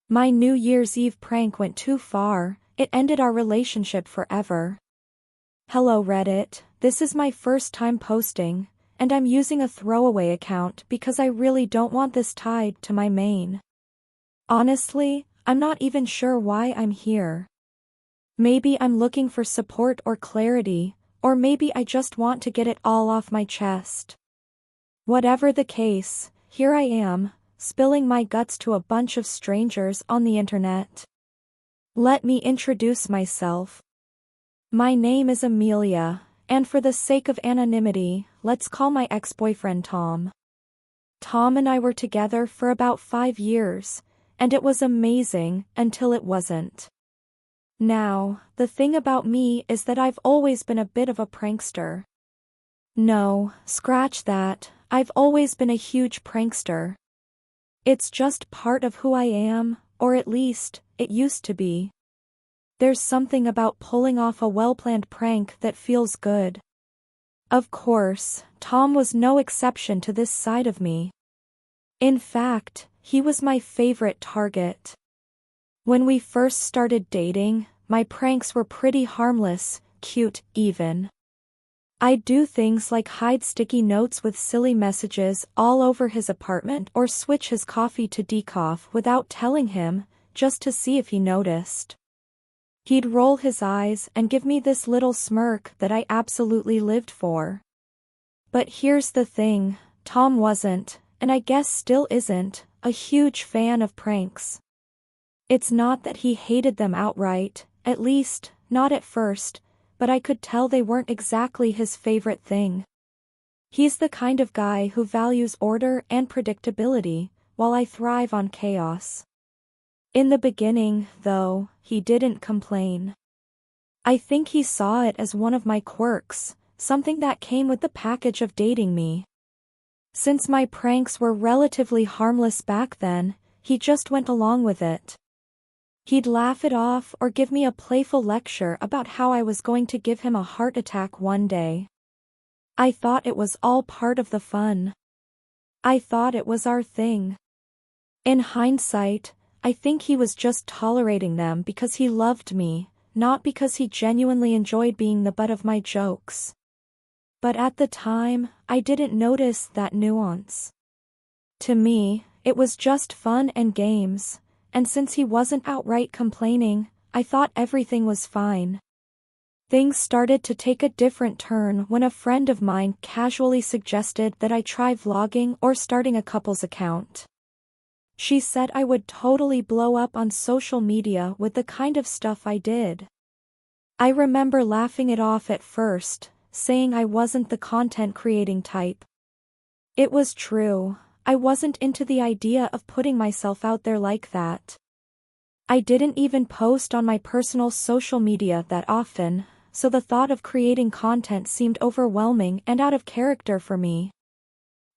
My New Year's Eve prank went too far, it ended our relationship forever. Hello Reddit, this is my first time posting, and I'm using a throwaway account because I really don't want this tied to my main. Honestly, I'm not even sure why I'm here. Maybe I'm looking for support or clarity, or maybe I just want to get it all off my chest. Whatever the case, here I am, spilling my guts to a bunch of strangers on the internet. Let me introduce myself. My name is Amelia, and for the sake of anonymity, let's call my ex-boyfriend Tom. Tom and I were together for about 5 years, and it was amazing until it wasn't. Now, the thing about me is that I've always been a bit of a prankster. No, scratch that, I've always been a huge prankster. It's just part of who I am, or at least, it used to be. There's something about pulling off a well-planned prank that feels good. Of course, Tom was no exception to this side of me. In fact, he was my favorite target. When we first started dating, my pranks were pretty harmless, cute, even. I'd do things like hide sticky notes with silly messages all over his apartment or switch his coffee to decaf without telling him, just to see if he noticed. He'd roll his eyes and give me this little smirk that I absolutely lived for. But here's the thing, Tom wasn't, and I guess still isn't, a huge fan of pranks. It's not that he hated them outright, at least, not at first, but I could tell they weren't exactly his favorite thing. He's the kind of guy who values order and predictability, while I thrive on chaos. In the beginning, though, he didn't complain. I think he saw it as one of my quirks, something that came with the package of dating me. Since my pranks were relatively harmless back then, he just went along with it. He'd laugh it off or give me a playful lecture about how I was going to give him a heart attack one day. I thought it was all part of the fun. I thought it was our thing. In hindsight, I think he was just tolerating them because he loved me, not because he genuinely enjoyed being the butt of my jokes. But at the time, I didn't notice that nuance. To me, it was just fun and games, and since he wasn't outright complaining, I thought everything was fine. Things started to take a different turn when a friend of mine casually suggested that I try vlogging or starting a couple's account. She said I would totally blow up on social media with the kind of stuff I did. I remember laughing it off at first, saying I wasn't the content creating type. It was true, I wasn't into the idea of putting myself out there like that. I didn't even post on my personal social media that often, so the thought of creating content seemed overwhelming and out of character for me.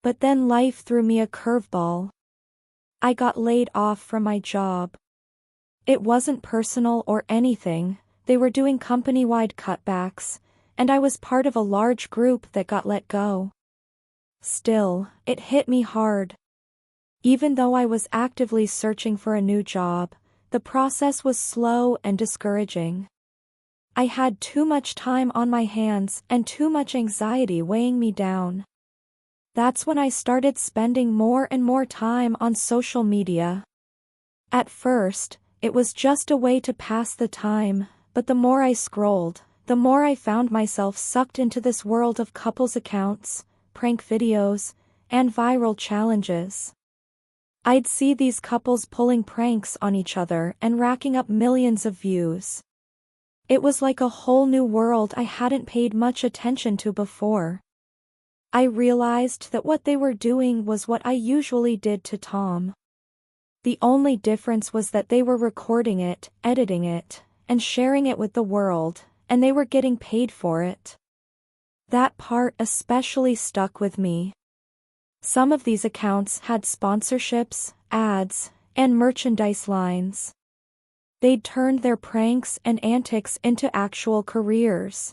But then life threw me a curveball. I got laid off from my job. It wasn't personal or anything, they were doing company-wide cutbacks, and I was part of a large group that got let go. Still, it hit me hard. Even though I was actively searching for a new job, the process was slow and discouraging. I had too much time on my hands and too much anxiety weighing me down. That's when I started spending more and more time on social media. At first, it was just a way to pass the time, but the more I scrolled, the more I found myself sucked into this world of couples accounts, prank videos, and viral challenges. I'd see these couples pulling pranks on each other and racking up millions of views. It was like a whole new world I hadn't paid much attention to before. I realized that what they were doing was what I usually did to Tom. The only difference was that they were recording it, editing it, and sharing it with the world, and they were getting paid for it. That part especially stuck with me. Some of these accounts had sponsorships, ads, and merchandise lines. They'd turned their pranks and antics into actual careers.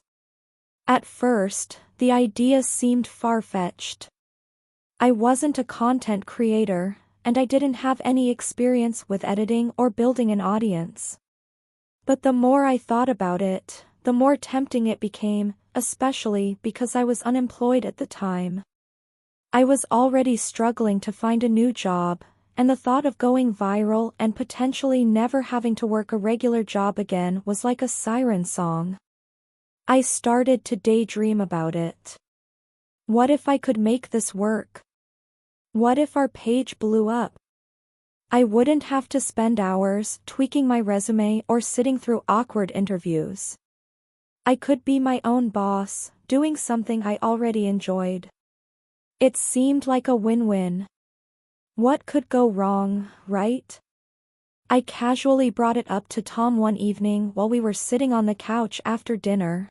At first, the idea seemed far-fetched. I wasn't a content creator, and I didn't have any experience with editing or building an audience. But the more I thought about it, the more tempting it became, especially because I was unemployed at the time. I was already struggling to find a new job, and the thought of going viral and potentially never having to work a regular job again was like a siren song. I started to daydream about it. What if I could make this work? What if our page blew up? I wouldn't have to spend hours tweaking my resume or sitting through awkward interviews. I could be my own boss, doing something I already enjoyed. It seemed like a win-win. What could go wrong, right? I casually brought it up to Tom one evening while we were sitting on the couch after dinner.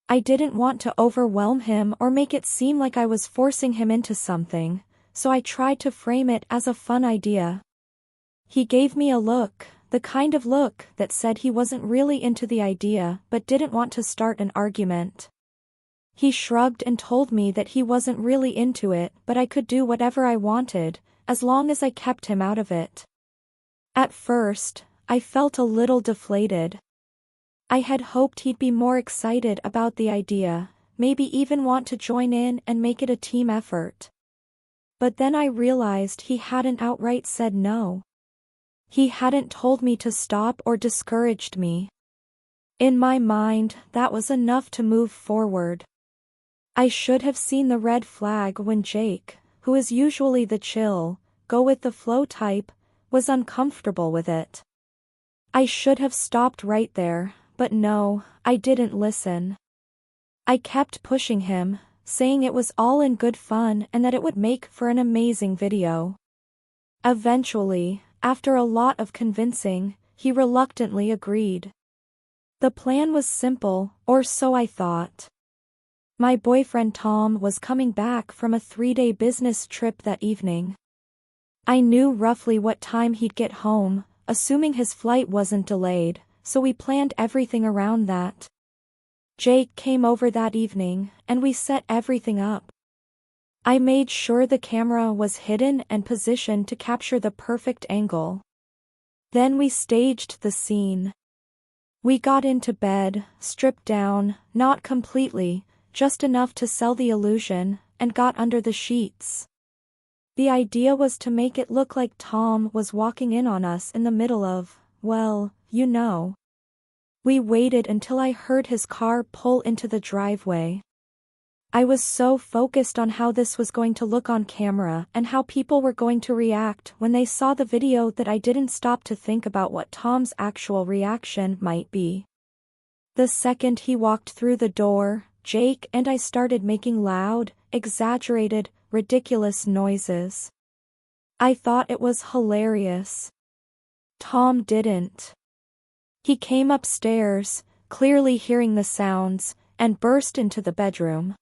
I didn't want to overwhelm him or make it seem like I was forcing him into something, so I tried to frame it as a fun idea. He gave me a look, the kind of look that said he wasn't really into the idea but didn't want to start an argument. He shrugged and told me that he wasn't really into it but I could do whatever I wanted, as long as I kept him out of it. At first, I felt a little deflated. I had hoped he'd be more excited about the idea, maybe even want to join in and make it a team effort. But then I realized he hadn't outright said no. He hadn't told me to stop or discouraged me. In my mind, that was enough to move forward. I should have seen the red flag when Jake, who is usually the chill, go-with-the-flow type, was uncomfortable with it. I should have stopped right there, but no, I didn't listen. I kept pushing him, saying it was all in good fun and that it would make for an amazing video. Eventually, after a lot of convincing, he reluctantly agreed. The plan was simple, or so I thought. My boyfriend Tom was coming back from a 3-day business trip that evening. I knew roughly what time he'd get home, assuming his flight wasn't delayed, so we planned everything around that. Jake came over that evening, and we set everything up. I made sure the camera was hidden and positioned to capture the perfect angle. Then we staged the scene. We got into bed, stripped down, not completely, just enough to sell the illusion, and got under the sheets. The idea was to make it look like Tom was walking in on us in the middle of, well, you know. We waited until I heard his car pull into the driveway. I was so focused on how this was going to look on camera and how people were going to react when they saw the video that I didn't stop to think about what Tom's actual reaction might be. The second he walked through the door, Jake and I started making loud, exaggerated, ridiculous noises. I thought it was hilarious. Tom didn't. He came upstairs, clearly hearing the sounds, and burst into the bedroom.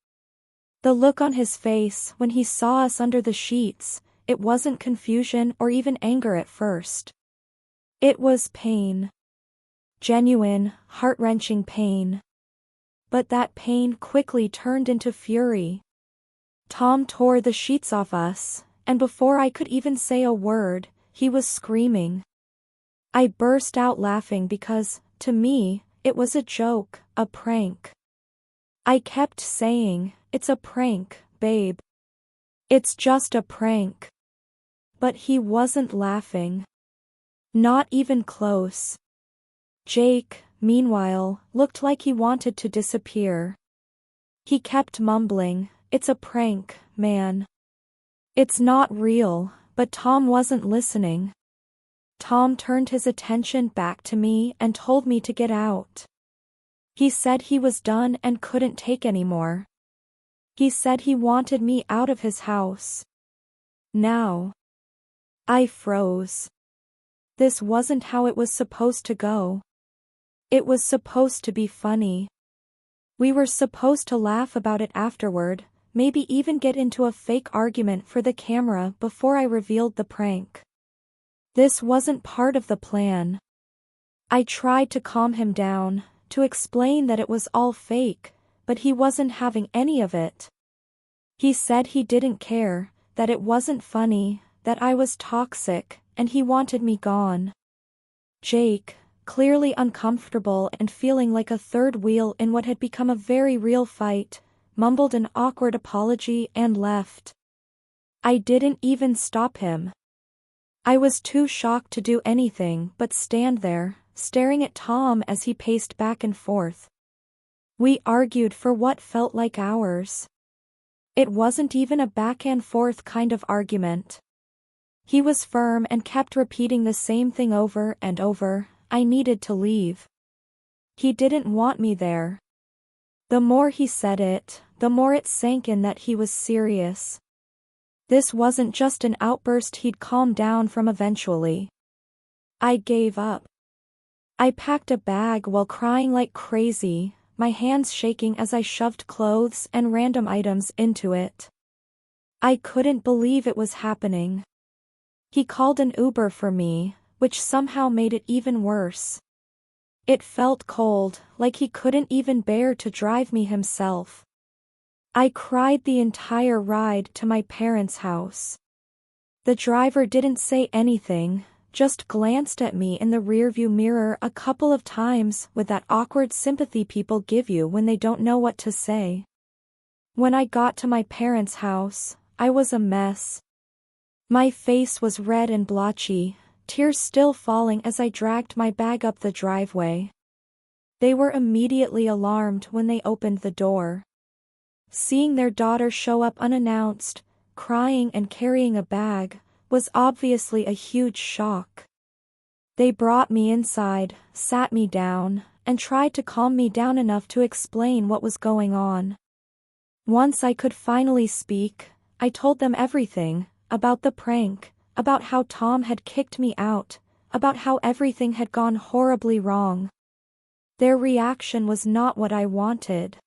The look on his face when he saw us under the sheets, it wasn't confusion or even anger at first. It was pain. Genuine, heart-wrenching pain. But that pain quickly turned into fury. Tom tore the sheets off us, and before I could even say a word, he was screaming. I burst out laughing because, to me, it was a joke, a prank. I kept saying, "It's a prank, babe. It's just a prank." But he wasn't laughing. Not even close. Jake, meanwhile, looked like he wanted to disappear. He kept mumbling, "It's a prank, man. It's not real," but Tom wasn't listening. Tom turned his attention back to me and told me to get out. He said he was done and couldn't take any more. He said he wanted me out of his house. Now. I froze. This wasn't how it was supposed to go. It was supposed to be funny. We were supposed to laugh about it afterward, maybe even get into a fake argument for the camera before I revealed the prank. This wasn't part of the plan. I tried to calm him down, to explain that it was all fake, but he wasn't having any of it. He said he didn't care, that it wasn't funny, that I was toxic, and he wanted me gone. Jake, clearly uncomfortable and feeling like a third wheel in what had become a very real fight, mumbled an awkward apology and left. I didn't even stop him. I was too shocked to do anything but stand there, staring at Tom as he paced back and forth. We argued for what felt like hours. It wasn't even a back and forth kind of argument. He was firm and kept repeating the same thing over and over. I needed to leave. He didn't want me there. The more he said it, the more it sank in that he was serious. This wasn't just an outburst he'd calm down from eventually. I gave up. I packed a bag while crying like crazy, my hands shaking as I shoved clothes and random items into it. I couldn't believe it was happening. He called an Uber for me, which somehow made it even worse. It felt cold, like he couldn't even bear to drive me himself. I cried the entire ride to my parents' house. The driver didn't say anything, just glanced at me in the rearview mirror a couple of times with that awkward sympathy people give you when they don't know what to say. When I got to my parents' house, I was a mess. My face was red and blotchy, tears still falling as I dragged my bag up the driveway. They were immediately alarmed when they opened the door. Seeing their daughter show up unannounced, crying and carrying a bag, was obviously a huge shock. They brought me inside, sat me down, and tried to calm me down enough to explain what was going on. Once I could finally speak, I told them everything, about the prank, about how Tom had kicked me out, about how everything had gone horribly wrong. Their reaction was not what I wanted.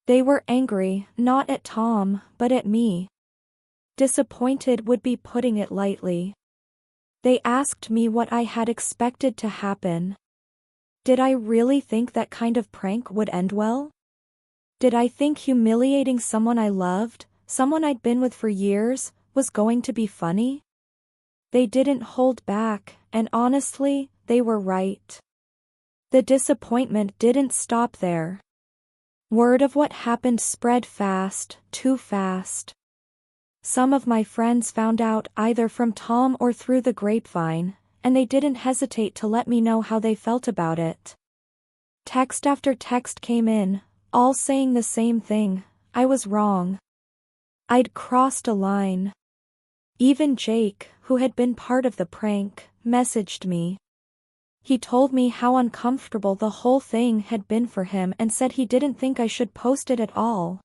They were angry, not at Tom, but at me. Disappointed would be putting it lightly. They asked me what I had expected to happen. Did I really think that kind of prank would end well? Did I think humiliating someone I loved, someone I'd been with for years, was going to be funny? They didn't hold back, and honestly, they were right. The disappointment didn't stop there. Word of what happened spread fast, too fast. Some of my friends found out either from Tom or through the grapevine, and they didn't hesitate to let me know how they felt about it. Text after text came in, all saying the same thing: I was wrong. I'd crossed a line. Even Jake, who had been part of the prank, messaged me. He told me how uncomfortable the whole thing had been for him and said he didn't think I should post it at all.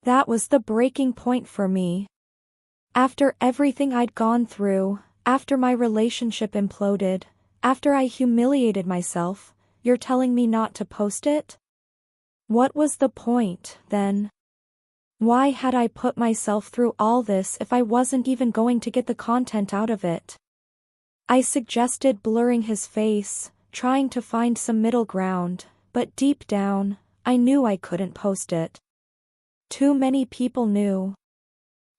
That was the breaking point for me. After everything I'd gone through, after my relationship imploded, after I humiliated myself, you're telling me not to post it? What was the point, then? Why had I put myself through all this if I wasn't even going to get the content out of it? I suggested blurring his face, trying to find some middle ground, but deep down, I knew I couldn't post it. Too many people knew.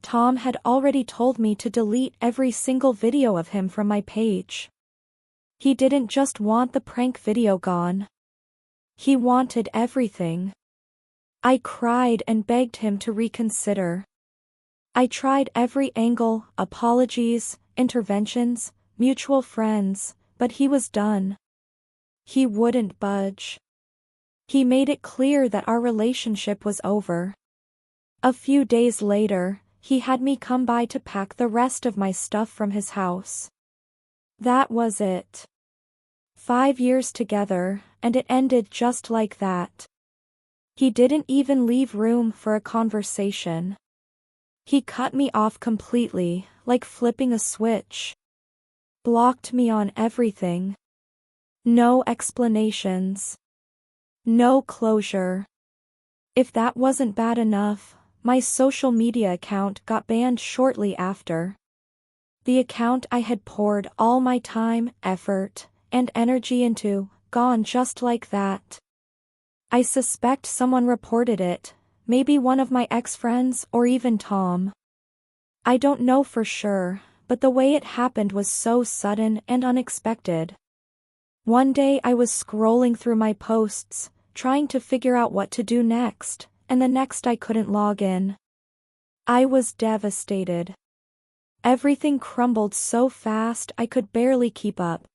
Tom had already told me to delete every single video of him from my page. He didn't just want the prank video gone. He wanted everything. I cried and begged him to reconsider. I tried every angle, apologies, interventions, mutual friends, but he was done. He wouldn't budge. He made it clear that our relationship was over. A few days later, he had me come by to pack the rest of my stuff from his house. That was it. 5 years together, and it ended just like that. He didn't even leave room for a conversation. He cut me off completely, like flipping a switch. Blocked me on everything. No explanations. No closure. If that wasn't bad enough, my social media account got banned shortly after. The account I had poured all my time, effort, and energy into, gone just like that. I suspect someone reported it, maybe one of my ex-friends or even Tom. I don't know for sure, but the way it happened was so sudden and unexpected. One day I was scrolling through my posts, trying to figure out what to do next, and the next I couldn't log in. I was devastated. Everything crumbled so fast I could barely keep up.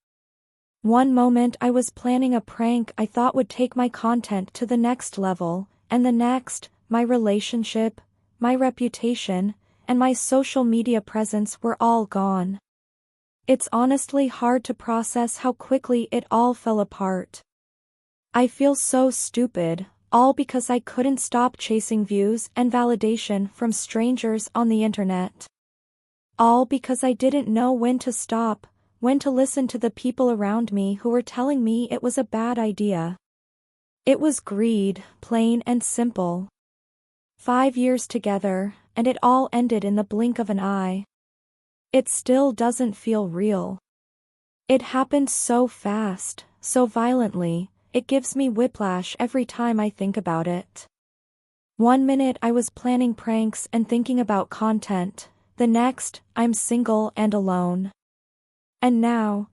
One moment I was planning a prank I thought would take my content to the next level, and the next, my relationship, my reputation, and my social media presence were all gone. It's honestly hard to process how quickly it all fell apart. I feel so stupid, all because I couldn't stop chasing views and validation from strangers on the internet. All because I didn't know when to stop, when to listen to the people around me who were telling me it was a bad idea. It was greed, plain and simple. 5 years together, and it all ended in the blink of an eye. It still doesn't feel real. It happened so fast, so violently, it gives me whiplash every time I think about it. One minute I was planning pranks and thinking about content, the next, I'm single and alone. And now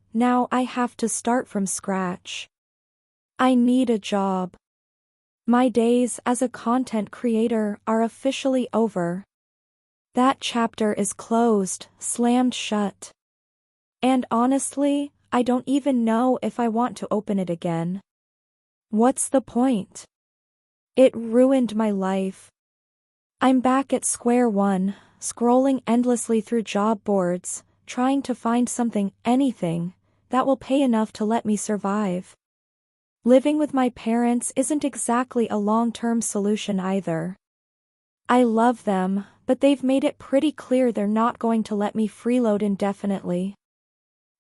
I have to start from scratch. I need a job. My days as a content creator are officially over. That chapter is closed, slammed shut. And honestly, I don't even know if I want to open it again. What's the point? It ruined my life. I'm back at square one, scrolling endlessly through job boards, trying to find something, anything, that will pay enough to let me survive. Living with my parents isn't exactly a long-term solution either. I love them, but they've made it pretty clear they're not going to let me freeload indefinitely.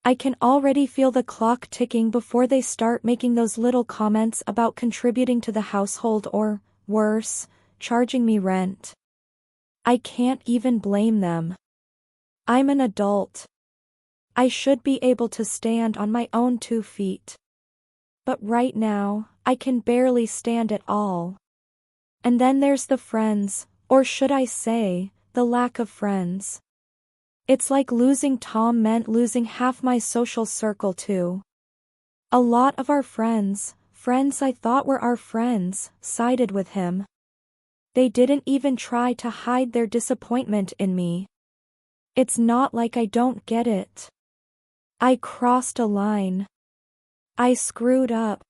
I can already feel the clock ticking before they start making those little comments about contributing to the household or, worse, charging me rent. I can't even blame them. I'm an adult. I should be able to stand on my own 2 feet. But right now, I can barely stand at all. And then there's the friends, or should I say, the lack of friends. It's like losing Tom meant losing half my social circle too. A lot of our friends I thought were our friends, sided with him. They didn't even try to hide their disappointment in me. It's not like I don't get it. I crossed a line. I screwed up.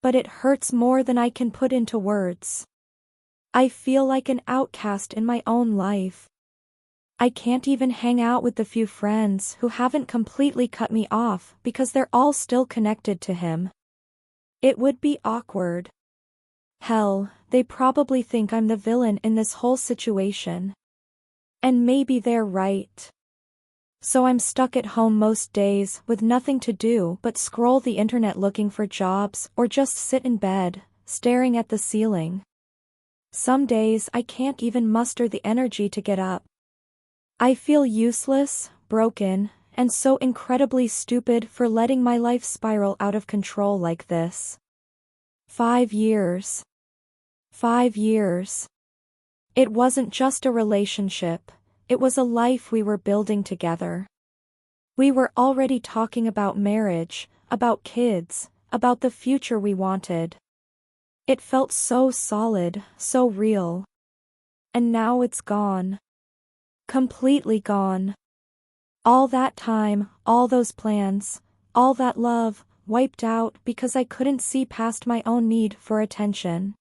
But it hurts more than I can put into words. I feel like an outcast in my own life. I can't even hang out with the few friends who haven't completely cut me off because they're all still connected to him. It would be awkward. Hell, they probably think I'm the villain in this whole situation. And maybe they're right. So I'm stuck at home most days with nothing to do but scroll the internet looking for jobs or just sit in bed, staring at the ceiling. Some days I can't even muster the energy to get up. I feel useless, broken, and so incredibly stupid for letting my life spiral out of control like this. 5 years. 5 years. It wasn't just a relationship, it was a life we were building together. We were already talking about marriage, about kids, about the future we wanted. It felt so solid, so real. And now it's gone. Completely gone. All that time, all those plans, all that love, wiped out because I couldn't see past my own need for attention.